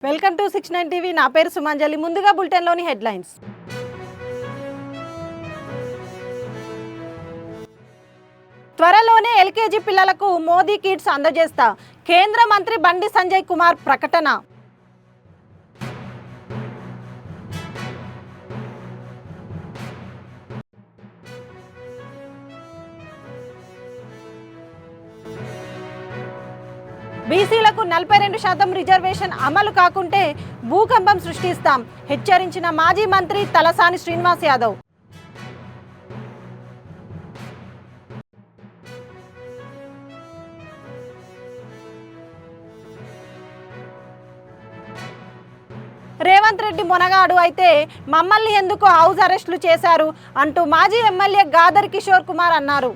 Welcome to 69 TV. నా పేరు సుమంజలి. ముందుగా బులెటిన్లోని హెడ్లైన్స్. త్వరలోనే ఎల్కేజీ పిల్లలకు మోదీ కిట్స్ అందజేస్తా కేంద్ర మంత్రి బండి సంజయ్ కుమార్ ప్రకటన. బీసీలకు 42% రిజర్వేషన్ అమలు కాకుంటే భూకంపం సృష్టిస్తాం హెచ్చరించిన మాజీ మంత్రి తలసాని శ్రీనివాస్ యాదవ్. రేవంత్ రెడ్డి మొనగాడు అయితే మమ్మల్ని ఎందుకు హౌస్ అరెస్టులు చేశారు అంటూ మాజీ ఎమ్మెల్యే గాదర్ కిషోర్ కుమార్ అన్నారు.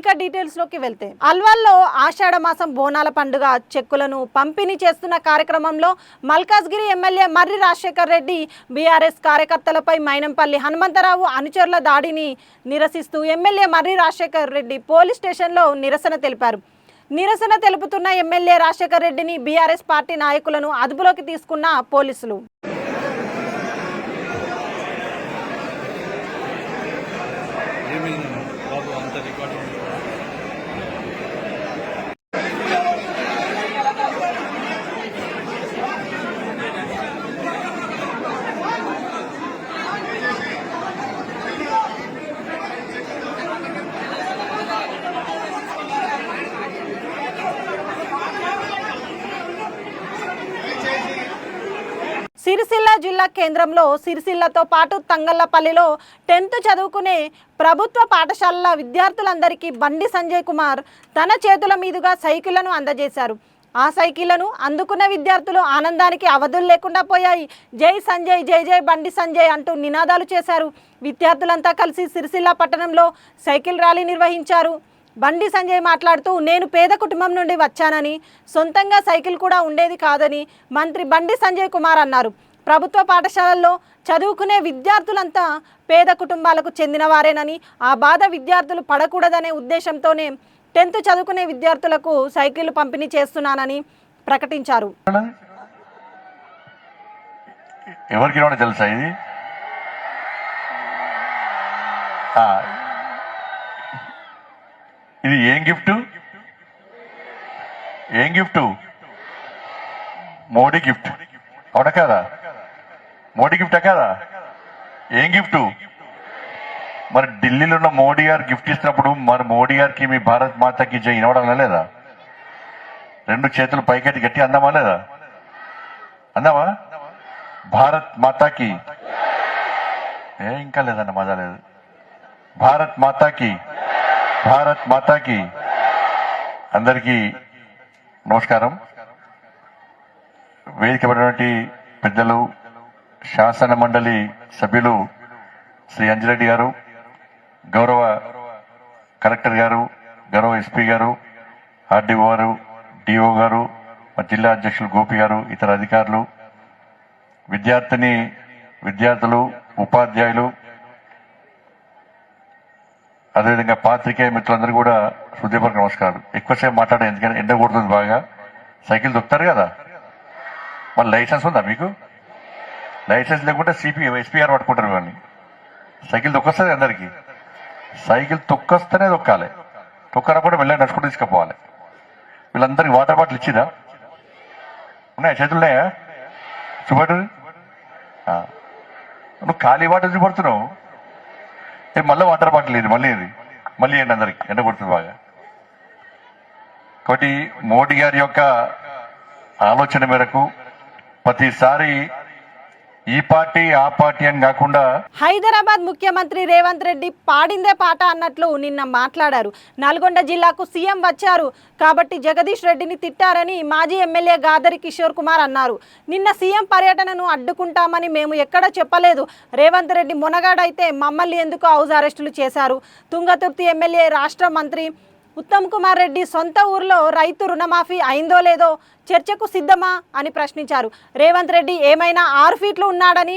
ఇక డీటెయిల్స్ లోకి వెళ్తే, అల్వాల్లో ఆషాఢ మాసం బోనాల పండుగ చెక్కులను పంపిణీ చేస్తున్న కార్యక్రమంలో మల్కాజ్గిరి ఎమ్మెల్యే మర్రి రాజశేఖర్ రెడ్డి బీఆర్ఎస్ కార్యకర్తలపై మైనంపల్లి హనుమంతరావు అనుచరుల దాడిని నిరసిస్తూ ఎమ్మెల్యే మర్రి రాజశేఖర్ రెడ్డి పోలీస్ స్టేషన్లో నిరసన తెలిపారు. నిరసన తెలుపుతున్న ఎమ్మెల్యే రాజశేఖర్ రెడ్డిని బీఆర్ఎస్ పార్టీ నాయకులను అదుపులోకి తీసుకున్న పోలీసులు. సిరిసిల్ల జిల్లా కేంద్రంలో సిరిసిల్లతో పాటు తంగళ్లపల్లిలో 10th చదువుకునే ప్రభుత్వ పాఠశాలల విద్యార్థులందరికీ బండి సంజయ్ కుమార్ తన చేతుల మీదుగా సైకిళ్లను అందజేశారు. ఆ సైకిళ్లను అందుకున్న విద్యార్థులు ఆనందానికి అవధులు లేకుండా పోయాయి. జై సంజయ్, జై జై బండి సంజయ్ అంటూ నినాదాలు చేశారు. విద్యార్థులంతా కలిసి సిరిసిల్ల పట్టణంలో సైకిల్ ర్యాలీ నిర్వహించారు. బండి సంజయ్ మాట్లాడుతూ, నేను పేద కుటుంబం నుండి వచ్చానని, సొంతంగా సైకిల్ కూడా ఉండేది కాదని మంత్రి బండి సంజయ్ కుమార్ అన్నారు. ప్రభుత్వ పాఠశాలల్లో చదువుకునే విద్యార్థులంతా పేద కుటుంబాలకు చెందిన వారేనని, ఆ బాధ విద్యార్థులు పడకూడదనే ఉద్దేశంతోనే 10th చదువుకునే విద్యార్థులకు సైకిళ్లు పంపిణీ చేస్తున్నానని ప్రకటించారు. ఎవరికి తెలుసా ఇది? ఇది ఏం గిఫ్ట్? ఏం గిఫ్ట్? మోడీ గిఫ్ట్. అవునా కదా? మోడీ గిఫ్ట్ కదా? ఏం గిఫ్ట్? మరి ఢిల్లీలో ఉన్న మోడీ గారు గిఫ్ట్ ఇచ్చినప్పుడు మరి మోడీ గారికి మీ భారత్ మాతకి జై ఇవ్వడం లేదా? 2 చేతులు పైకెత్తి గట్టి అందామా లేదా? అందామా? భారత్ మాతాకి ఇంకా లేదన్న మజా లేదు. భారత్ మాతాకి, భారత్ మాతాకి. అందరికీ నమస్కారం. వేదిక పడినటువంటి పెద్దలు, శాసన మండలి సభ్యులు శ్రీ అంజిరెడ్డి గారు, గౌరవ కలెక్టర్ గారు, గౌరవ ఎస్పీ గారు, ఆర్డీఓ గారు, డిఓ గారు, మా జిల్లా అధ్యక్షులు గోపి గారు, ఇతర అధికారులు, విద్యార్థులు, ఉపాధ్యాయులు, అదేవిధంగా పాత్రికేయ మిత్రులందరూ కూడా హృదయపూర్వక నమస్కారాలు. ఎక్కువసేపు మాట్లాడే, ఎందుకంటే ఎండ కొడుతుంది బాగా. సైకిల్ దొక్కుతారు కదా, మరి లైసెన్స్ ఉందా మీకు? లైసెన్స్ లేకుంటే ఎస్పీఆర్ పట్టుకుంటారు. కానీ సైకిల్ తొక్కొస్తుంది అందరికీ. సైకిల్ తొక్కొస్తేనే తొక్కాలి, తొక్కనప్పుడు వెళ్ళి నడుచుకుంటూ తీసుకుపోవాలి. వీళ్ళందరికీ వాటర్ బాటిల్ ఇచ్చిరా? ఉన్నాయా? చేతులున్నాయా? చూపడు. నువ్వు ఖాళీ వాటర్ చూపడుతున్నావు, మళ్ళీ వాటర్ బాటిల్ ఇది, మళ్ళీ ఏంటి అందరికి ఎండ కొడుతుంది బాగా. కాబట్టి మోడీ గారి యొక్క ఆలోచన మేరకు ప్రతిసారి ఈ పార్టీ ఆ పార్టీ అని కాకుండా హైదరాబాద్ ముఖ్యమంత్రి రేవంత్ రెడ్డి పాడిందే పాట అన్నట్లు నిన్న మాట్లాడారు. నల్గొండ జిల్లాకు సీఎం వచ్చారు కాబట్టి జగదీష్ రెడ్డిని తిట్టారని మాజీ ఎమ్మెల్యే గాదరి కిషోర్ కుమార్ అన్నారు. నిన్న సీఎం పర్యటనను అడ్డుకుంటామని మేము ఎక్కడా చెప్పలేదు. రేవంత్ రెడ్డి మొనగాడైతే మమ్మల్ని ఎందుకు హౌస్ అరెస్టులు చేశారు? తుంగతుర్తి ఎమ్మెల్యే రాష్ట్ర మంత్రి ఉత్తమ్ కుమార్ రెడ్డి సొంత ఊర్లో రైతు రుణమాఫీ అయిందో లేదో చర్చకు సిద్ధమా అని ప్రశ్నించారు. రేవంత్ రెడ్డి ఏమైనా 6 ఫీట్లు ఉన్నాడని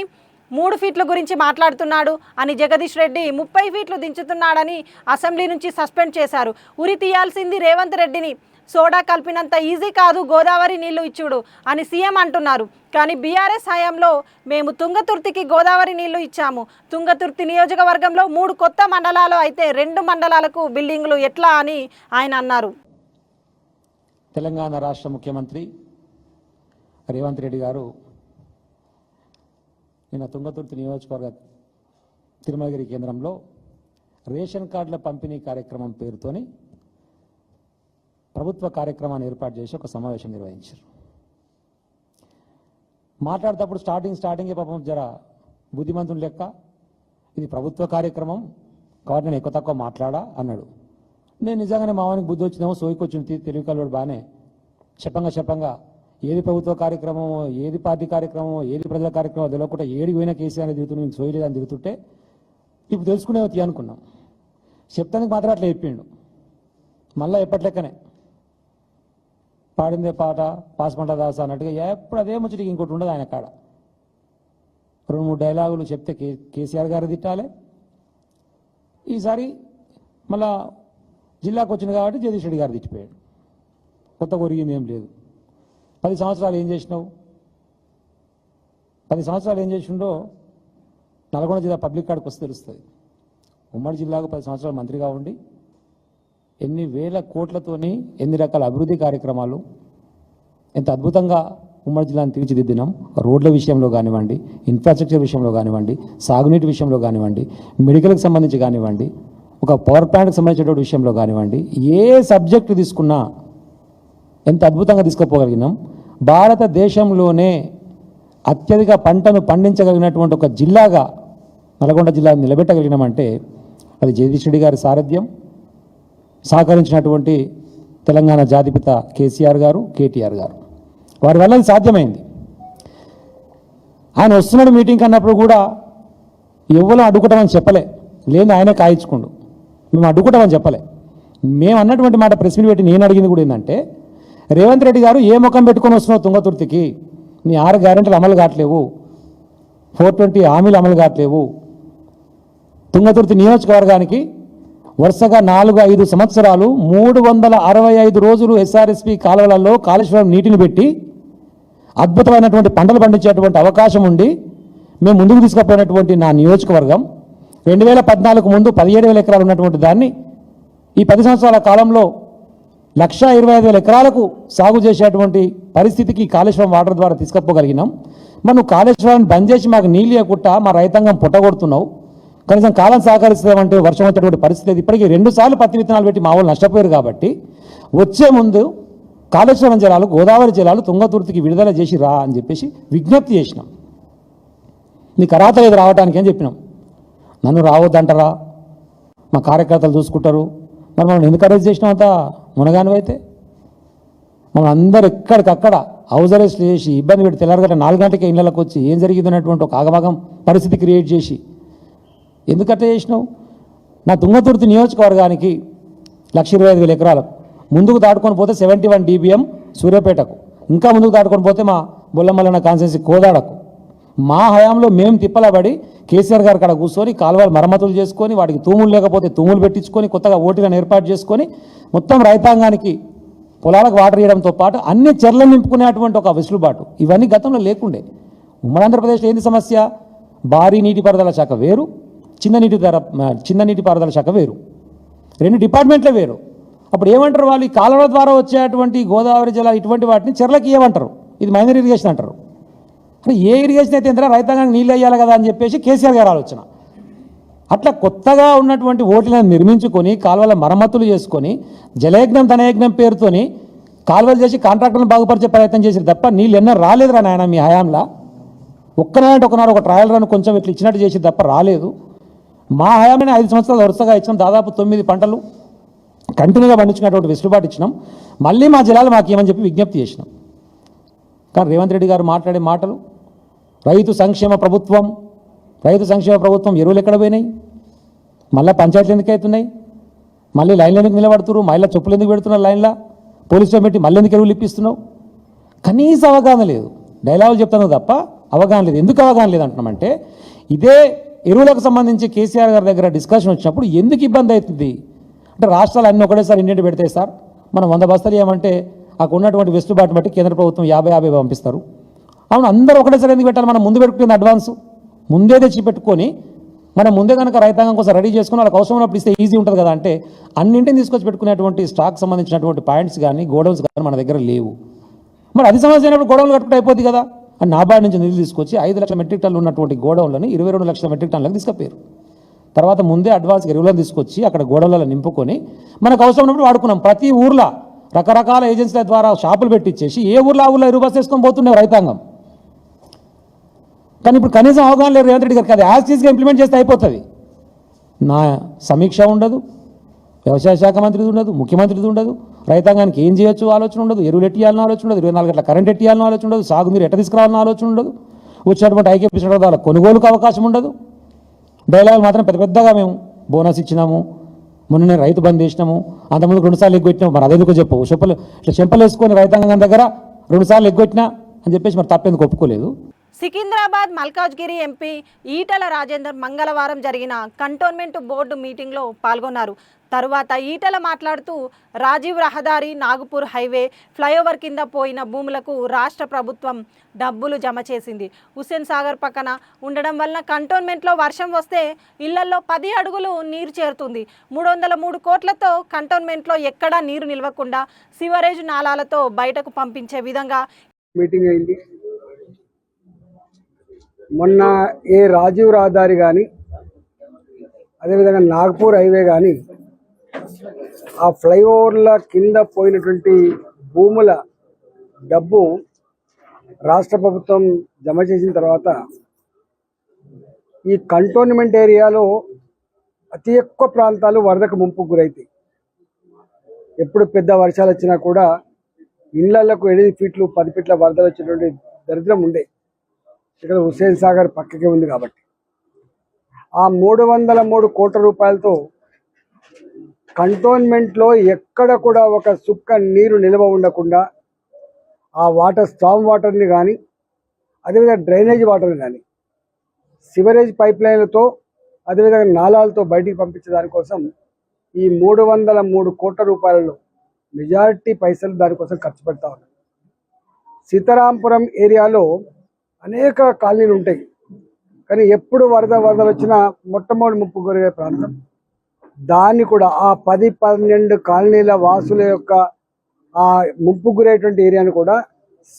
3 ఫీట్ల గురించి మాట్లాడుతున్నాడు అని జగదీష్ రెడ్డి 30 ఫీట్లు దించుతున్నాడని అసెంబ్లీ నుంచి సస్పెండ్ చేశారు. ఉరి తీయాల్సింది రేవంత్ రెడ్డిని. సోడా కలిపినంత ఈజీ కాదు గోదావరి నీళ్లు ఇచ్చుడు అని సీఎం అంటున్నారు. కానీ బీఆర్ఎస్ హయాంలో మేము తుంగతుర్తికి గోదావరి నీళ్లు ఇచ్చాము. తుంగతుర్తి నియోజకవర్గంలో 3 కొత్త మండలాలు అయితే 2 మండలాలకు బిల్డింగ్లు ఎట్లా అని ఆయన అన్నారు. తెలంగాణ రాష్ట్ర ముఖ్యమంత్రి రేవంత్ రెడ్డి గారు నిన్న తుంగతుర్తి నియోజకవర్గ తిరుమలగిరి కేంద్రంలో రేషన్ కార్డుల పంపిణీ కార్యక్రమం పేరుతోని ప్రభుత్వ కార్యక్రమాన్ని ఏర్పాటు చేసి ఒక సమావేశం నిర్వహించారు. మాట్లాడేటప్పుడు స్టార్టింగే పాపం జర బుద్ధిమంతుని లెక్క ఇది ప్రభుత్వ కార్యక్రమం కాబట్టి నేను ఎక్కువ తక్కువ మాట్లాడా అన్నాడు. నేను నిజంగానే మావానికి బుద్ధి వచ్చిందేమో సోయికొచ్చింది తెలివికల్వాడు బాగానే చెప్పంగా ఏది ప్రభుత్వ కార్యక్రమమో ఏది పార్టీ కార్యక్రమమో ఏది ప్రజల కార్యక్రమం తెలియకుండా ఏడికి పోయినా కేసీఆర్ తిరుగుతున్నా నేను సోయలేదని తిరుగుతుంటే ఇప్పుడు తెలుసుకునే అనుకున్నాం. చెప్తానికి మాత్రం అట్లా చెప్పిండు. మళ్ళీ ఎప్పట్లెక్కనే పాడిందే పాట పాస్మంట దాస అన్నట్టుగా ఎప్పుడు అదే ముచ్చటికి ఇంకోటి ఉండదు ఆయన కాడ. 2-3 డైలాగులు చెప్తే కేసీఆర్ గారు తిట్టాలి. ఈసారి మళ్ళా జిల్లాకు వచ్చింది కాబట్టి జగదీష్ రెడ్డి గారు తిట్టిపోయాడు. కొత్తగా ఒరిగింది ఏం లేదు. 10 సంవత్సరాలు ఏం చేసినావు? 10 సంవత్సరాలు ఏం చేసిండో నల్గొండ జిల్లా పబ్లిక్ కార్డుకు వస్తే తెలుస్తుంది. ఉమ్మడి జిల్లాకు 10 సంవత్సరాలు మంత్రిగా ఉండి ఎన్ని వేల కోట్లతోని ఎన్ని రకాల అభివృద్ధి కార్యక్రమాలు ఎంత అద్భుతంగా ఉమ్మడి జిల్లాను తీర్చిదిద్దినాం. రోడ్ల విషయంలో కానివ్వండి, ఇన్ఫ్రాస్ట్రక్చర్ విషయంలో కానివ్వండి, సాగునీటి విషయంలో కానివ్వండి, మెడికల్కి సంబంధించి కానివ్వండి, ఒక పవర్ ప్లాంట్కి సంబంధించిన విషయంలో కానివ్వండి, ఏ సబ్జెక్టు తీసుకున్నా ఎంత అద్భుతంగా తీసుకుపోగలిగినాం. భారతదేశంలోనే అత్యధిక పంటను పండించగలిగినటువంటి ఒక జిల్లాగా నల్గొండ జిల్లాను నిలబెట్టగలిగినామంటే అది జగదీష్ రెడ్డి గారి సారథ్యం, సహకరించినటువంటి తెలంగాణ జాతిపిత కేసీఆర్ గారు, కేటీఆర్ గారు, వారి వల్ల అది సాధ్యమైంది. ఆయన వస్తున్నాడు మీటింగ్ అన్నప్పుడు కూడా ఎవరు అడ్డుకుంటామని చెప్పలే, లేదు ఆయనే కాయించుకుండు. మేము అడ్డుకుంటామని చెప్పలే. మేము అన్నటువంటి మాట ప్రెస్ మీట్ పెట్టి నేను అడిగింది కూడా ఏంటంటే, రేవంత్ రెడ్డి గారు ఏ ముఖం పెట్టుకొని వస్తున్నావు తుంగతుర్తికి? నీ 6 గ్యారెంటీలు అమలు కావట్లేవు, 420 హామీలు అమలు కావట్లేవు. తుంగతుర్తి నియోజకవర్గానికి వరుసగా 4-5 సంవత్సరాలు 365 రోజులు ఎస్ఆర్ఎస్పి కాలువలలో కాళేశ్వరం నీటిని పెట్టి అద్భుతమైనటువంటి పంటలు పండించేటువంటి అవకాశం ఉండి మేము ముందుకు తీసుకుపోయినటువంటి నా నియోజకవర్గం 2014 ముందు 17,000 ఎకరాలు ఉన్నటువంటి దాన్ని ఈ 10 సంవత్సరాల కాలంలో 1,25,000 ఎకరాలకు సాగు చేసేటువంటి పరిస్థితికి కాళేశ్వరం వాటర్ ద్వారా తీసుకుపోగలిగినాం. మరి నువ్వు కాళేశ్వరాన్ని బంద్ చేసి మాకు నీళ్ళు ఇవ్వకుండా మా రైతాంగం పుట్టగొడుతున్నావు. కనీసం కాలం సహకరిస్తామంటే వర్షం వచ్చేటువంటి పరిస్థితి. ఇప్పటికీ 2 సార్లు పత్తి విత్తనాలు పెట్టి మా వాళ్ళు నష్టపోయారు. కాబట్టి వచ్చే ముందు కాళేశ్వరం జలాలు, గోదావరి జలాలు తుంగతుర్తికి విడుదల చేసి రా అని చెప్పేసి విజ్ఞప్తి చేసినాం. నీకు అర్హత లేదు రావడానికి అని చెప్పినాం. నన్ను రావద్దంటారా, మా కార్యకర్తలు చూసుకుంటారు. మరి మనం ఎందుకు అరెస్ట్ చేసినామంతా మునగానివైతే మనం అందరు ఎక్కడికక్కడ హౌస్ అరెస్ట్ చేసి ఇబ్బంది పెట్టి తెల్లారగట్ట 4 గంటలకే ఇళ్లకు వచ్చి ఏం జరిగింది అన్నటువంటి ఒక ఆగమాగం పరిస్థితి క్రియేట్ చేసి ఎందుకట్లా చేసినావు? నా తుంగతుర్తి నియోజకవర్గానికి 1,25,000 ఎకరాలు ముందుకు దాటుకొని పోతే 71 DBM సూర్యాపేటకు, ఇంకా ముందుకు దాటుకొని పోతే మా బొల్లమల్లన్న కాన్స్టిట్యున్సీ కోదాడకు. మా హయాంలో మేము తిప్పలబడి కేసీఆర్ గారు అక్కడ కూర్చొని కాలువలు మరమ్మతులు చేసుకొని వాటికి తూములు లేకపోతే తూములు పెట్టించుకొని కొత్తగా ఓటీలను ఏర్పాటు చేసుకొని మొత్తం రైతాంగానికి పొలాలకు వాటర్ ఇవ్వడంతో పాటు అన్ని చెర్లను నింపుకునేటువంటి ఒక వెసులుబాటు ఇవన్నీ గతంలో లేకుండే. ఉమ్మడి ఆంధ్రప్రదేశ్లో ఏంది సమస్య? భారీ నీటిపారుదల శాఖ వేరు, చిన్న నీటిపారుదల శాఖ వేరు, 2 డిపార్ట్మెంట్లే వేరు. అప్పుడు ఏమంటారు వాళ్ళు? ఈ కాలువల ద్వారా వచ్చేటువంటి గోదావరి జలాలు ఇటువంటి వాటిని చెర్లకి ఏమంటారు? ఇది మైనర్ ఇరిగేషన్ అంటారు. ఏ ఇరిగేషన్ అయితే ఎంత రైతాంగానికి నీళ్ళు వేయాలి కదా అని చెప్పేసి కేసీఆర్ గారు ఆలోచన. అట్లా కొత్తగా ఉన్నటువంటి ఓట్లను నిర్మించుకొని కాలువల మరమ్మతులు చేసుకొని జలయజ్ఞం ధనయజ్ఞం పేరుతోని కాలువలు చేసి కాంట్రాక్టర్లను బాగుపరిచే ప్రయత్నం చేశారు తప్ప నీళ్ళు ఎన్నో రాలేదురా నాయన మీ హయాంలా. ఒక్కనాడు ఒక ట్రయల్ రన్ కొంచెం ఇట్లా ఇచ్చినట్టు చేసి తప్ప రాలేదు. మా హయాంలోనే 5 సంవత్సరాలు వరుసగా ఇచ్చినాం. దాదాపు 9 పంటలు కంటిన్యూగా పండించుకున్నటువంటి వెసులుబాటు ఇచ్చినాం. మళ్ళీ మా జిల్లాలో మాకు ఏమని చెప్పి విజ్ఞప్తి చేసినాం. కానీ రేవంత్ రెడ్డి గారు మాట్లాడే మాటలు రైతు సంక్షేమ ప్రభుత్వం ఎరువులు ఎక్కడ పోయినాయి? మళ్ళీ పంచాయతీలు ఎందుకు అవుతున్నాయి? మళ్ళీ లైన్లు ఎందుకు నిలబడుతున్నారు? మళ్ళీ చెప్పులు ఎందుకు పెడుతున్నారు లైన్లో? పోలీసులో పెట్టి మళ్ళీ ఎందుకు ఎరువులు ఇప్పిస్తున్నావు? కనీస అవగాహన లేదు. డైలాగులు చెప్తాను తప్ప అవగాహన లేదు. ఎందుకు అవగాహన లేదు అంటున్నామంటే ఇదే ఎరువులకు సంబంధించి కేసీఆర్ గారి దగ్గర డిస్కషన్ వచ్చినప్పుడు ఎందుకు ఇబ్బంది అవుతుంది అంటే రాష్ట్రాలు అన్నీ ఒకటేసారి ఇండియట్ పెడతాయి సార్, మనం 100 బస్తాలు ఏమంటే అక్కడ ఉన్నటువంటి వెసులుబాటును బట్టి కేంద్ర ప్రభుత్వం 50 పంపిస్తారు. అవును, అందరూ ఒకటేసారి ఎందుకు పెట్టాలి? మనం ముందు పెట్టుకునే అడ్వాన్స్ ముందే తెచ్చి పెట్టుకొని మనం ముందే కనుక రైతాంగం కోసం రెడీ చేసుకుని వాళ్ళకి అవసరం ఉన్నప్పుడు ఇస్తే ఈజీ ఉంటుంది కదా. అంటే అన్నింటిని తీసుకొచ్చి పెట్టుకునేటువంటి స్టాక్ సంబంధించినటువంటి పాయింట్స్ కానీ గోడౌన్స్ కానీ మన దగ్గర లేవు. మరి అది సమస్య అయినప్పుడు గోడౌన్లు కట్టుకుంటే అయిపోద్ది కదా అని నాబార్డ్ నుంచి నిధులు తీసుకొచ్చి 5 లక్షల మెట్రిక్ టన్నులు ఉన్నటువంటి గోడౌన్లను 22 లక్షల మెట్రిక్ టన్నులకు తీసుకుపోయారు. తర్వాత ముందే అడ్వాన్స్ ఎరువులను తీసుకొచ్చి అక్కడ గోడౌన్లలో నింపుకొని మనకు అవసరం ఉన్నప్పుడు వాడుకున్నాం. ప్రతి ఊర్లో రకరకాల ఏజెన్సీల ద్వారా షాపులు పెట్టించేసి ఏ ఊర్లో ఆ ఊర్లో ఎరువు బస్ వేసుకొని పోతుండే రైతాంగం. కానీ ఇప్పుడు కనీసం అవగాహన లేదు రేవంత్ రెడ్డి గారికి. అది యాజ్ ఈజ్గా ఇంప్లిమెంట్ చేస్తే అయిపోతుంది. నా సమీక్ష ఉండదు, వ్యవసాయ శాఖ మంత్రిది ఉండదు, ముఖ్యమంత్రిది ఉండదు, రైతాంగానికి ఏం చేయొచ్చు ఆలోచన ఉండదు, ఎరువులు ఎట్టియాలని ఆలోచన ఉండదు, 24 గంటల కరెంట్ ఎట్టియాలని ఆలోచన ఉండదు, సాగునీరు ఎట్ట తీసుకురావాలని ఆలోచన ఉండదు, వచ్చినటువంటి ఐకేపీ వాళ్ళ కొనుగోలుకు అవకాశం ఉండదు. డైలాగులు మాత్రం పెద్ద పెద్దగా మేము బోనస్ ఇచ్చినాము, మొన్ననే రైతు బంద్ చేసినాము, అంతకుముందు 2 సార్లు ఎగ్గొట్టినాము. మరి అదెందుకు చెప్పు, ఇట్లా చెంపలు వేసుకొని రైతాంగం దగ్గర 2 సార్లు ఎగ్గొట్టినా అని చెప్పేసి మరి తప్పేందుకు ఒప్పుకోలేదు. సికింద్రాబాద్ మల్కాజ్గిరి ఎంపీ ఈటల రాజేందర్ మంగళవారం జరిగిన కంటోన్మెంట్ బోర్డు మీటింగ్లో పాల్గొన్నారు. తరువాత ఈటల మాట్లాడుతూ రాజీవ్ రహదారి, నాగపూర్ హైవే, ఫ్లైఓవర్ కింద పోయిన భూములకు రాష్ట్ర ప్రభుత్వం డబ్బులు జమ చేసింది. హుస్సేన్ సాగర్ పక్కన ఉండడం వలన కంటోన్మెంట్లో వర్షం వస్తే ఇళ్లలో 10 అడుగులు నీరు చేరుతుంది. 303 కోట్లతో కంటోన్మెంట్లో ఎక్కడా నీరు నిల్వకుండా సివరేజ్ నాలాలతో బయటకు పంపించే విధంగా మీటింగ్ అయింది. మొన్న ఏ రాజీవ్ రహదారి కానీ అదేవిధంగా నాగపూర్ హైవే కానీ ఆ ఫ్లైఓవర్ల కింద పోయినటువంటి భూముల డబ్బు రాష్ట్ర ప్రభుత్వం జమ చేసిన తర్వాత ఈ కంటోన్మెంట్ ఏరియాలో అతి ఎక్కువ ప్రాంతాలు వరదకు ముంపుకు గురవుతాయి. ఎప్పుడు పెద్ద వర్షాలు వచ్చినా కూడా ఇళ్లకు 8 ఫీట్లు 10 ఫీట్ల వరదలు వచ్చేటువంటి దరిద్రం ఉండే. ఇక్కడ హుస్సేన్ సాగర్ పక్కకే ఉంది కాబట్టి ఆ 303 కోట్ల రూపాయలతో కంటోన్మెంట్లో ఎక్కడ కూడా ఒక సుక్క నీరు నిల్వ ఉండకుండా ఆ వాటర్, స్టామ్ వాటర్ని కానీ అదేవిధంగా డ్రైనేజ్ వాటర్ని కానీ సివరేజ్ పైప్ లైన్లతో అదేవిధంగా నాలాలతో బయటికి పంపించే దానికోసం ఈ 303 కోట్ల రూపాయలలో మెజారిటీ పైసలు దానికోసం ఖర్చు పెడతా ఉన్నారు. సీతారాంపురం ఏరియాలో అనేక కాలనీలు ఉంటాయి, కానీ ఎప్పుడు వరదలు వచ్చినా మొట్టమొదటి ముప్పు గురయ్యే ప్రాంతం. దాన్ని కూడా ఆ 10-12 కాలనీల వాసుల యొక్క ఆ ముప్పు గురయ్యేటువంటి ఏరియాను కూడా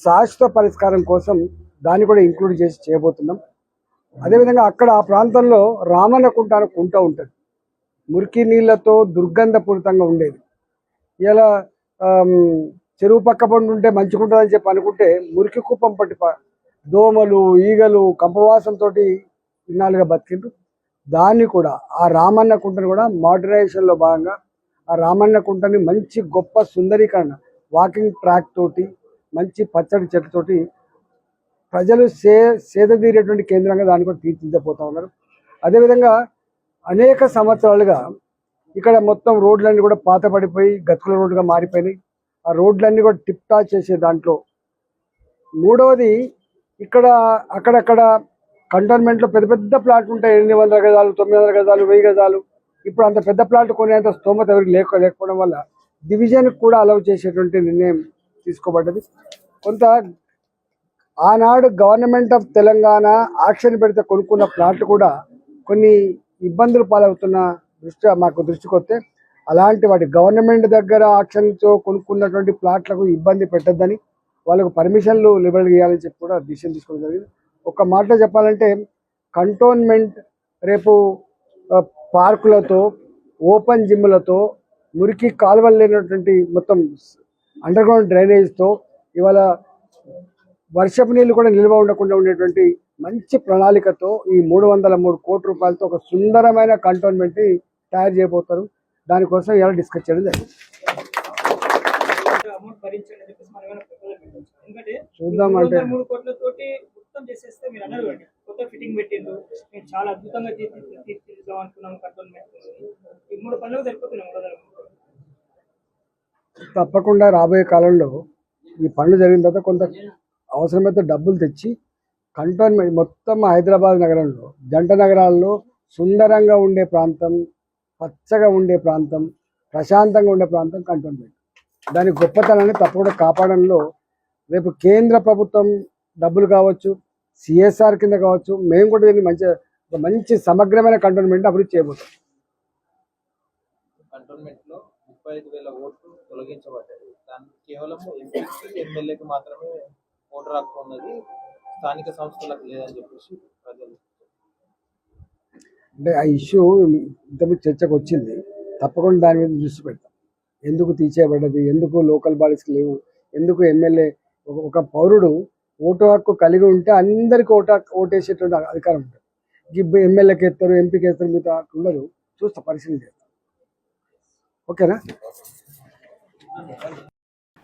శాశ్వత పరిష్కారం కోసం దాన్ని కూడా ఇంక్లూడ్ చేసి చేయబోతున్నాం. అదేవిధంగా అక్కడ ఆ ప్రాంతంలో రామన్న కుంట అనే కుంట ఉంటుంది, మురికి నీళ్లతో దుర్గంధపూరితంగా ఉండేది. ఇలా చెరువు పక్క పండు ఉంటే మంచిగుంటుందని చెప్పి అనుకుంటే మురికి కుప్పం పట్టి దోమలు, ఈగలు, కంపవాసంతో ఇన్నాళ్ళుగా బతికిండ్రు. దాన్ని కూడా ఆ రామన్న కుంటని కూడా మోడర్నైజేషన్లో భాగంగా ఆ రామన్న కుంటని మంచి గొప్ప సుందరీకరణ, వాకింగ్ ట్రాక్ తోటి, మంచి పచ్చడి చెట్లతోటి ప్రజలు సేదతీరేటువంటి కేంద్రంగా దాన్ని కూడా తీర్చిదిద్దపోతూ ఉన్నారు. అదేవిధంగా అనేక సంవత్సరాలుగా ఇక్కడ మొత్తం రోడ్లన్నీ కూడా పాత పడిపోయి గతుకుల రోడ్డుగా మారిపోయినాయి. ఆ రోడ్లన్నీ కూడా టిప్ టాప్ చేసే దాంట్లో మూడవది, ఇక్కడ అక్కడక్కడ కంటోన్మెంట్లో పెద్ద పెద్ద ప్లాట్లు ఉంటాయి, 800 గజాలు, 900 గజాలు, 1000 గజాలు. ఇప్పుడు అంత పెద్ద ప్లాట్ కొనేంత స్తోమత ఎవరికి లేకపోవడం వల్ల డివిజన్కి కూడా అలౌ చేసేటువంటి నిర్ణయం తీసుకోబడ్డది. కొంత ఆనాడు గవర్నమెంట్ ఆఫ్ తెలంగాణ యాక్షన్ పెడితే కొనుక్కున్న ప్లాట్లు కూడా కొన్ని ఇబ్బందులు పాలవుతున్న మాకు దృష్టికి వస్తే అలాంటి వాటి గవర్నమెంట్ దగ్గర యాక్షన్తో కొనుక్కున్నటువంటి ప్లాట్లకు ఇబ్బంది పెట్టద్దని, వాళ్ళకు పర్మిషన్లు లిబరల్ చేయాలని చెప్పి కూడా డిసిషన్ తీసుకోవడం జరిగింది. ఒక మాటలో చెప్పాలంటే కంటోన్మెంట్ రేపు పార్కులతో, ఓపెన్ జిమ్లతో, మురికి కాలువలు లేనటువంటి మొత్తం అండర్గ్రౌండ్ డ్రైనేజ్తో, ఇవాళ వర్షపు నీళ్ళు కూడా నిల్వ ఉండకుండా ఉండేటువంటి మంచి ప్రణాళికతో ఈ 303 కోట్ల రూపాయలతో ఒక సుందరమైన కంటోన్మెంట్ని తయారు చేయబోతారు. దానికోసం ఇలా డిస్కస్ చేయడం జరిగింది. చూద్దాం అంటే తప్పకుండా రాబోయే కాలంలో ఈ పనులు జరిగిన తర్వాత కొంత అవసరమైతే డబ్బులు తెచ్చి కంటోన్మెంట్ మొత్తం హైదరాబాద్ నగరంలో జంట నగరాల్లో సుందరంగా ఉండే ప్రాంతం, పచ్చగా ఉండే ప్రాంతం, ప్రశాంతంగా ఉండే ప్రాంతం కంటోన్మెంట్. దాని గొప్పతనాన్ని తప్పకుండా కాపాడంలో రేపు కేంద్ర ప్రభుత్వం డబ్బులు కావచ్చు, సిఎస్ఆర్ కింద కావచ్చు, మేము కూడా దీన్ని మంచి సమగ్రమైన కంటోన్మెంట్ అభివృద్ధి చేయబోతాం. కంటోన్మెంట్ లో 35,000 ఓట్లు తొలగించబడ్డాయి. దానికి కేవలం ఎంపీకి ఎమ్మెల్యేకి మాత్రమే ఓటర్ హక్కు ఉన్నది, స్థానిక సంస్థలకు లేదని చెప్పేసి ప్రజలు. అంటే ఆ ఇష్యూ ఇంతకుముందు చర్చకు వచ్చింది, తప్పకుండా దాని మీద దృష్టి పెడతాం. ఎందుకు తీసేయబడ్డది, ఎందుకు లోకల్ బాడీస్కి లేవు, ఎందుకు ఎమ్మెల్యే ఒక పౌరుడు ఓటు హక్కు కలిగి ఉంటే అందరికీ ఓటేసేటువంటి అధికారం ఉంటుంది. ఎమ్మెల్యేకి ఎత్తారు, ఎంపీకి ఎత్తారు, మిగతా హక్కు ఉండదు. చూస్తా, పరిశీలన చేస్తాం. ఓకేనా?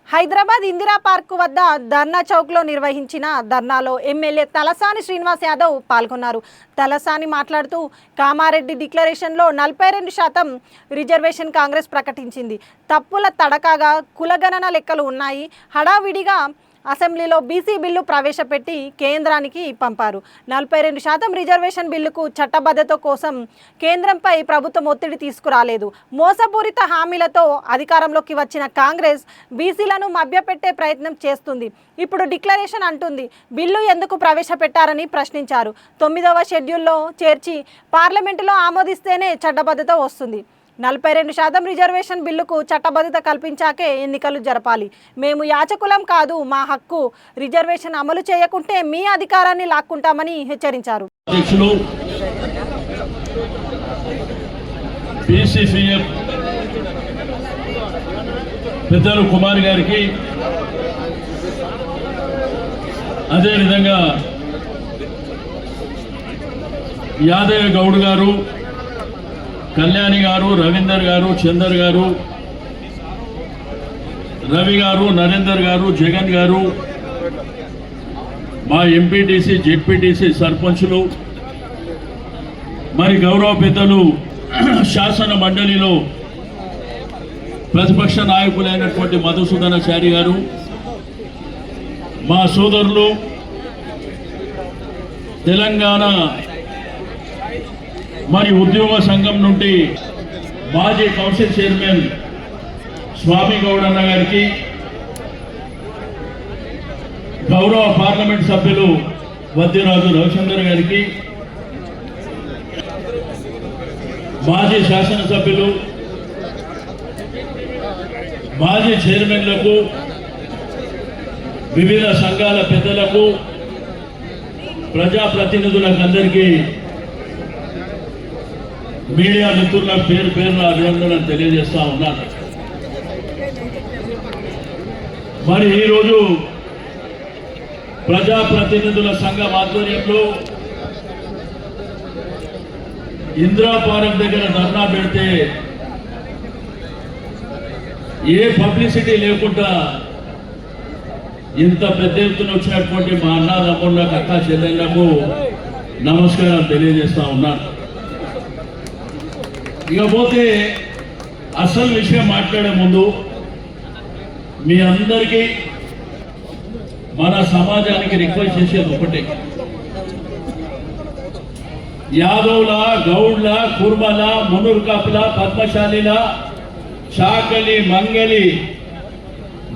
హైదరాబాద్ ఇందిరా పార్క్ వద్ద ధర్నా చౌక్లో నిర్వహించిన ధర్నాలో ఎమ్మెల్యే తలసాని శ్రీనివాస్ యాదవ్ పాల్గొన్నారు. తలసాని మాట్లాడుతూ కామారెడ్డి డిక్లరేషన్లో 42% రిజర్వేషన్ కాంగ్రెస్ ప్రకటించింది. తప్పుల తడకగా కులగణన లెక్కలు ఉన్నాయి. హడావిడిగా అసెంబ్లీలో బీసీ బిల్లు ప్రవేశపెట్టి కేంద్రానికి పంపారు. 42% రిజర్వేషన్ బిల్లుకు చట్టబద్ధత కోసం కేంద్రంపై ప్రభుత్వం ఒత్తిడి తీసుకురాలేదు. మోసపూరిత హామీలతో అధికారంలోకి వచ్చిన కాంగ్రెస్ బీసీలను మభ్యపెట్టే ప్రయత్నం చేస్తుంది. ఇప్పుడు డిక్లరేషన్ అంటుంది, బిల్లు ఎందుకు ప్రవేశపెట్టారని ప్రశ్నించారు. 9వ షెడ్యూల్లో చేర్చి పార్లమెంటులో ఆమోదిస్తేనే చట్టబద్ధత వస్తుంది. 42% రిజర్వేషన్ బిల్లుకు చట్టబద్ధత కల్పించాకే ఎన్నికలు జరపాలి. మేము యాచకులం కాదు, మా హక్కు. రిజర్వేషన్ అమలు చేయకుంటే మీ అధికారాన్ని లాక్కుంటామని హెచ్చరించారు. పెద్దలు కుమార్ గారికి, అదేవిధంగా యాదయ్య గౌడ్ గారు, కళ్యాణి గారు, రవీందర్ గారు, చందర్ గారు, రవి గారు, నరేందర్ గారు, జగన్ గారు, మా ఎంపీటీసీ, జెడ్పీటీసీ సర్పంచులు, మరి గౌరవ పెద్దలు శాసన మండలిలో ప్రతిపక్ష నాయకులైనటువంటి మధుసూదనాచారి గారు, మా సోదరులు తెలంగాణ మరి ఉద్యోగ సంఘం నుండి మాజీ కౌన్సిల్ చైర్మన్ స్వామి గౌడన్న గారికి, గౌరవ పార్లమెంట్ సభ్యులు వద్దిరాజు రవిచంద్ర గారికి, మాజీ శాసనసభ్యులు, మాజీ చైర్మన్లకు, వివిధ సంఘాల పెద్దలకు, ప్రజాప్రతినిధులకు అందరికీ, మీడియా మిత్రులకు పేరు పేరున అభినందనలు తెలియజేస్తా ఉన్నాను. మరి ఈరోజు ప్రజాప్రతినిధుల సంఘం ఆధ్వర్యంలో ఇందిరా పార్క్ దగ్గర ధర్నా పెడితే ఏ పబ్లిసిటీ లేకుండా ఇంత పెద్ద ఎత్తున వచ్చినటువంటి మా అన్నదమ్ములకు, అక్క చెల్లెళ్లకు నమస్కారం తెలియజేస్తా ఉన్నాను. ఇకపోతే అసలు విషయం మాట్లాడే ముందు మీ అందరికీ, మన సమాజానికి రిక్వెస్ట్ చేసేది ఒకటే, యాదవ్ల, గౌడ్ల, కుర్మల, మునూర్ కాపుల, పద్మశాలిల, చాకలి, మంగలి,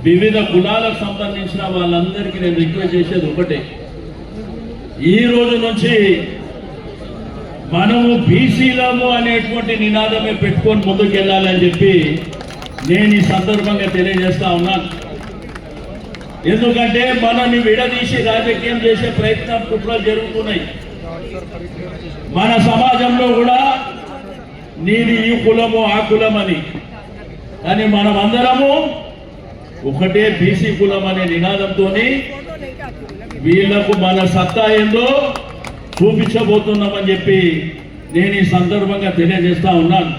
వివిధ కులాలకు సంబంధించిన వాళ్ళందరికీ నేను రిక్వెస్ట్ చేసేది ఒకటే, ఈ రోజు నుంచి మనము బీసీలము అనేటువంటి నినాదమే పెట్టుకొని ముందుకు వెళ్ళాలని చెప్పి నేను ఈ సందర్భంగా తెలియజేస్తా ఉన్నాను. ఎందుకంటే మనల్ని విడదీసి రాజకీయం చేసే ప్రయత్నం కుట్రలు జరుగుతున్నాయి. మన సమాజంలో కూడా నీది ఈ కులము ఆ కులం అని, కానీ మనం అందరము ఒకటే బీసీ కులం అనే నినాదంతో వీళ్లకు మన సత్తా ఏందో చూపించబోతున్నామని చెప్పి నేను ఈ సందర్భంగా తెలియజేస్తా ఉన్నాను.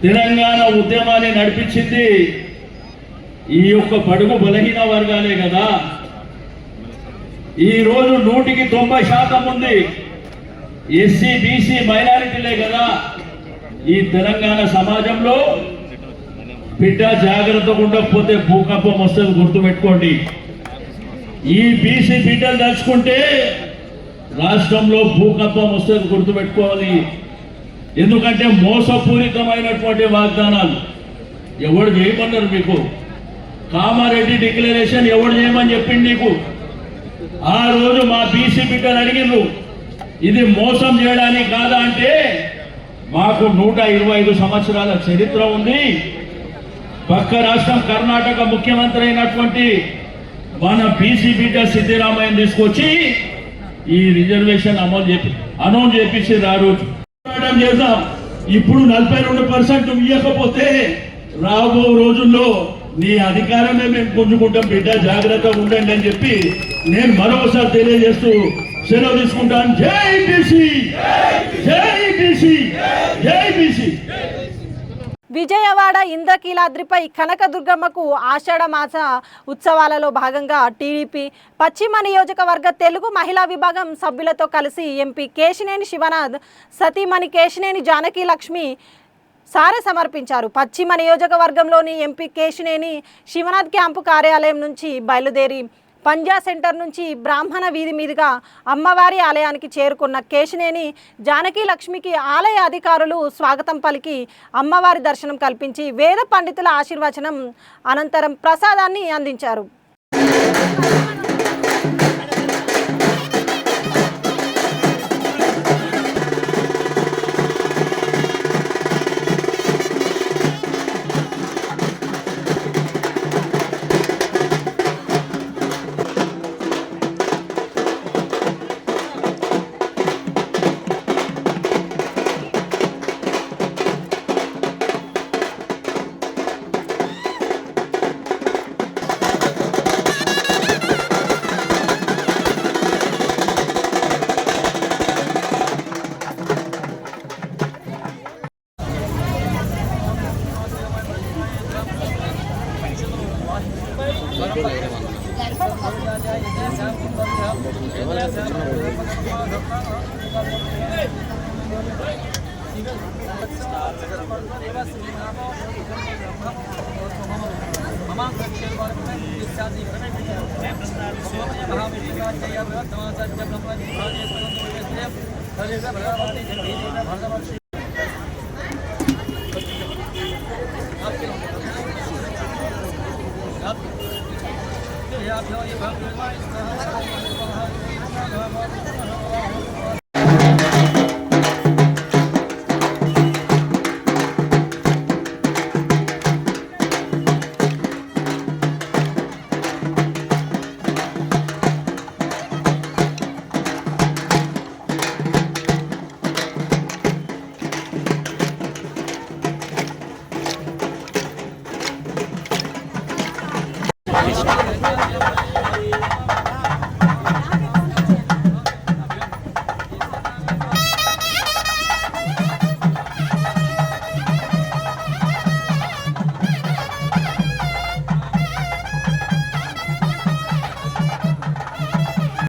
తెలంగాణ ఉద్యమాన్ని నడిపించింది ఈ యొక్క బడుగు బలహీన వర్గాలే కదా. ఈ రోజు 100% ఉంది ఎస్సీ, బీసీ, మైనారిటీలే కదా. ఈ తెలంగాణ సమాజంలో బిడ్డ జాగ్రత్తగా ఉండకపోతే భూకంపం వస్తుంది, గుర్తుపెట్టుకోండి. ఈ బీసీ బిడ్డలు తలుచుకుంటే రాష్ట్రంలో భూకంపం వస్తుంది, గుర్తుపెట్టుకోవాలి. ఎందుకంటే మోసపూరితమైనటువంటి వాగ్దానాలు ఎవడు చేయమన్నారు మీకు? కామారెడ్డి డిక్లరేషన్ ఎవడు చేయమని చెప్పింది నీకు? ఆ రోజు మా బీసీ బిడ్డలు అడిగిర్రు, ఇది మోసం చేయడానికి కాదా అంటే, మాకు 125 సంవత్సరాల చరిత్ర ఉంది. పక్క రాష్ట్రం కర్ణాటక ముఖ్యమంత్రి అయినటువంటి మన బీసీ బిడ్డ సిద్ధిరామయ్యని తీసుకొచ్చి ఈ రిజర్వేషన్ అనౌన్స్ చేపించారు. ఆ రోజు పోరాటం చేద్దాం. ఇప్పుడు 42% ఇవ్వకపోతే రాబో రోజుల్లో నీ అధికారమే మేము పుంజుకుంటాం బిడ్డ, జాగ్రత్తగా ఉండండి అని చెప్పి నేను మరొకసారి తెలియజేస్తూ సెలవు తీసుకుంటాను. జై బీసీ, జై బీసీ, జై బీసీ. విజయవాడ ఇంద్రకీలాద్రిపై కనకదుర్గమ్మకు ఆషాఢ మాస ఉత్సవాలలో భాగంగా టీడీపీ పశ్చిమ నియోజకవర్గ తెలుగు మహిళా విభాగం సభ్యులతో కలిసి ఎంపీ కేశినేని శివనాథ్ సతీమణి కేశినేని జానకి లక్ష్మి సారె సమర్పించారు. పశ్చిమ నియోజకవర్గంలోని ఎంపీ కేశినేని శివనాథ్ క్యాంపు కార్యాలయం నుంచి బయలుదేరి పంజా సెంటర్ నుంచి బ్రాహ్మణ వీధి మీదుగా అమ్మవారి ఆలయానికి చేరుకున్న కేశినేని జానకి లక్ష్మికి ఆలయ అధికారులు స్వాగతం పలికి అమ్మవారి దర్శనం కల్పించి వేద పండితుల ఆశీర్వచనం అనంతరం ప్రసాదాన్ని అందించారు.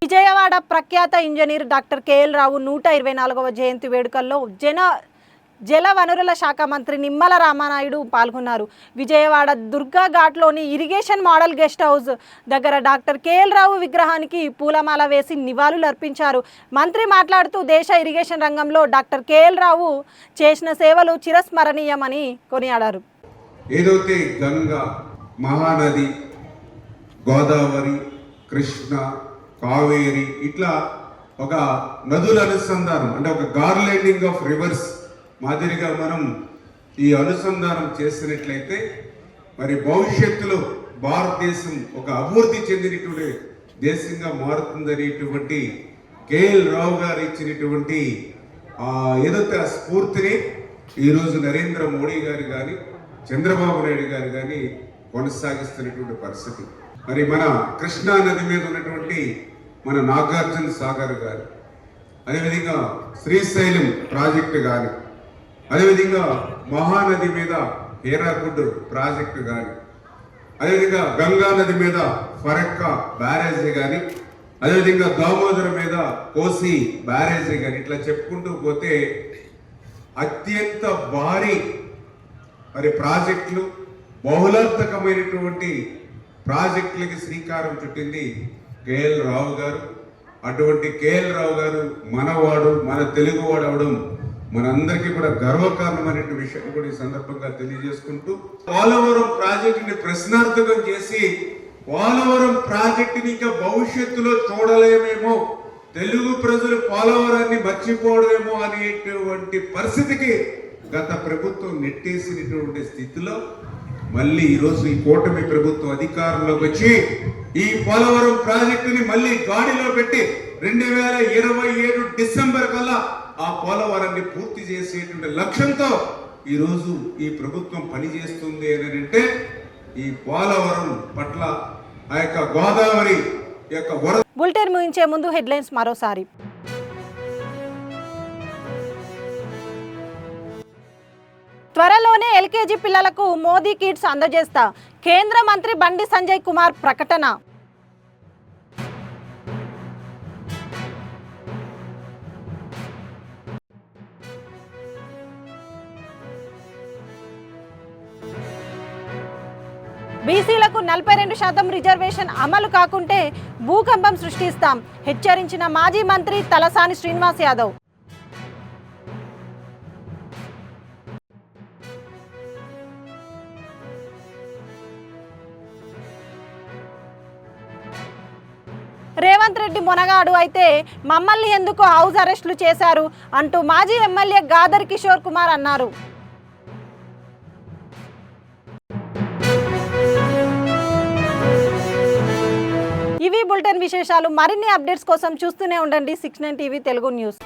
విజయవాడ ప్రఖ్యాత ఇంజనీర్ డాక్టర్ కేఎల్ రావు 124వ జయంతి వేడుకల్లో జల వనరుల శాఖ మంత్రి నిమ్మల రామానాయుడు పాల్గొన్నారు. విజయవాడ దుర్గా ఘాట్లోని ఇరిగేషన్ మోడల్ గెస్ట్ హౌస్ దగ్గర డాక్టర్ కేఎల్ రావు విగ్రహానికి పూలమాల వేసి నివాళులు అర్పించారు. మంత్రి మాట్లాడుతూ దేశ ఇరిగేషన్ రంగంలో డాక్టర్ కేఎల్ రావు చేసిన సేవలు చిరస్మరణీయమని కొనియాడారు. ఏదైతే గంగా, మహానది, గోదావరి, కృష్ణ, కావేరి ఇట్లా ఒక నదుల అనుసంధానం అంటే ఒక గార్లెండింగ్ ఆఫ్ రివర్స్ మాదిరిగా మనం ఈ అనుసంధానం చేసినట్లయితే మరి భవిష్యత్తులో భారతదేశం ఒక అభివృద్ధి చెందినటువంటి దేశంగా మారుతుందనేటువంటి కేఎల్ రావు గారు ఇచ్చినటువంటి ఏదైతే ఆ స్ఫూర్తిని ఈరోజు నరేంద్ర మోడీ గారు కానీ చంద్రబాబు నాయుడు గారు కానీ కొనసాగిస్తున్నటువంటి పరిస్థితి. మరి మన కృష్ణా నది మీద ఉన్నటువంటి మన నాగార్జున సాగర్ గారు, అదేవిధంగా శ్రీశైలం ప్రాజెక్టు కానీ, అదేవిధంగా మహానది మీద హీరాకుడ్ ప్రాజెక్టు కానీ, అదేవిధంగా గంగా నది మీద ఫరక్కా బ్యారేజీ కానీ, అదేవిధంగా దామోదర మీద కోసి బ్యారేజీ కానీ ఇట్లా చెప్పుకుంటూ పోతే అత్యంత భారీ మరి ప్రాజెక్టులు, బహుళార్థకమైనటువంటి ప్రాజెక్టులకి శ్రీకారం చుట్టింది కేఎల్ రావు గారు. అటువంటి కేఎల్ రావు గారు మనవాడు, మన తెలుగువాడు అవడం మనందరికీ కూడా గర్వకారణమైనటువంటి విషయాన్ని కూడా ఈ సందర్భంగా తెలియజేసుకుంటూ, పోలవరం ప్రాజెక్టుని ప్రశ్నార్థకం చేసి పోలవరం ప్రాజెక్టుని ఇంకా భవిష్యత్తులో చూడలేమేమో, తెలుగు ప్రజలు పోలవరాన్ని మర్చిపోవడమేమో అనేటువంటి పరిస్థితికి గత ప్రభుత్వం నెట్టేసినటువంటి స్థితిలో మళ్ళీ ఈరోజు ఈ కూటమి ప్రభుత్వం అధికారంలోకి వచ్చి ఈ పోలవరం ప్రాజెక్టుని మళ్ళీ గాడిలో పెట్టి 2027 డిసెంబర్ కల్లా ఆ పోలవరాన్ని పూర్తి చేసేటువంటి లక్ష్యంతో ఈరోజు ఈ ప్రభుత్వం పనిచేస్తుంది అని అంటే ఈ పోలవరం పట్ల ఆ యొక్క గోదావరి యొక్క వరద. బులెటిన్ ముగించే ముందు హెడ్లైన్స్ మరోసారి. త్వరలోనే ఎల్కేజీ పిల్లలకు మోదీ కిట్స్ అందజేస్తా, కేంద్ర మంత్రి బండి సంజయ్ కుమార్ ప్రకటన. బీసీలకు 42% రిజర్వేషన్ అమలు కాకుంటే భూకంపం సృష్టిస్తాం, హెచ్చరించిన మాజీ మంత్రి తలసాని శ్రీనివాస్ యాదవ్. రేవంత్ రెడ్డి మొనగాడు అయితే మమ్మల్ని ఎందుకు హౌస్ అరెస్టులు చేశారు అంటూ మాజీ ఎమ్మెల్యే గాదర్ కిషోర్ కుమార్ అన్నారు. ఇవి బులెటిన్ విశేషాలు. మరిన్ని అప్డేట్స్ కోసం చూస్తూనే ఉండండి 69 టీవీ తెలుగు న్యూస్.